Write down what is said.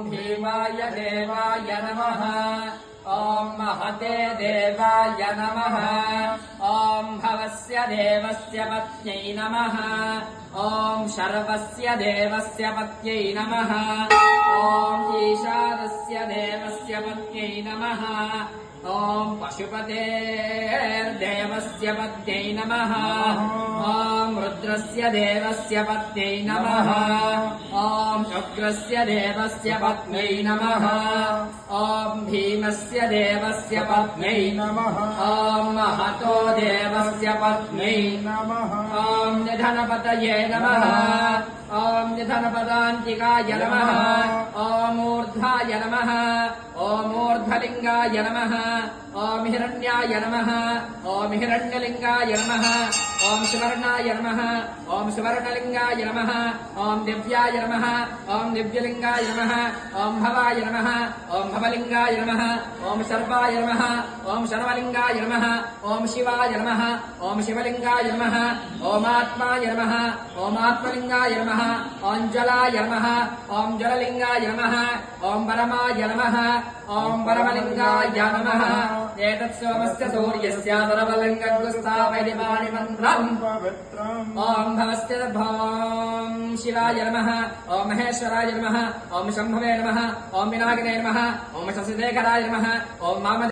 भीमाय देवाय नमः। ॐ महते देवाय नमः। ॐ भवस्य देवस्य पत्न्यै नमः। ॐ शर्वस्य देवस्य पत्न्यै नमः। ॐ ईशानस्य देवस्य पत्न्यै नमः। ॐ पशुपतेर्देवस्य पत्न्यै नमः। ॐ रुद्रस्य देवस्य पत्न्यै नमः। ॐ उग्रस्य देवस्य पत्न्यै नमः। ॐ भीमस्य देवस्य पत्न्यै नमः। ॐ महतो देवस्य पत्न्यै नमः। ॐ निधनपतये नमः। ॐ निधनपदान्तिकाय नमः। ॐ ऊर्ध्वाय नमः। ॐ ऊर्ध्वलिङ्गाय नमः। ॐ हिरण्याय नमः। ॐ हिरण्यलिङ्गाय नमः। ॐ सुवर्णाय नमः। ॐ सुवर्णलिङ्गाय नमः। ॐ दिव्याय नमः। ॐ दिव्यलिङ्गाय नमः। ॐ भवाय नमः। ॐ भवलिङ्गाय नमः। ॐ सर्वाय नमः। ॐ सर्वलिङ्गाय नमः। ॐ शिवाय नमः। ॐ शिवलिङ्गाय नमः। ॐ आत्माय नमः। ॐ आत्मलिङ्गाय नमः। ॐ जलाय नमः। ॐ जललिङ्गाय नमः। ॐ परमाय नमः। ॐ परमलिङ्गाय नमः। एतत् सोमस्य सूर्यस्य सर्वलिङ्गस्थापयति पाणिमन्त्रम् ॐ भवस्य भवं शिवाय नमः। ॐ महेश्वराय नमः। ॐ शम्भवे नमः। ॐ विनायकाय नमः। ॐ शशिशेखराय नमः। ॐ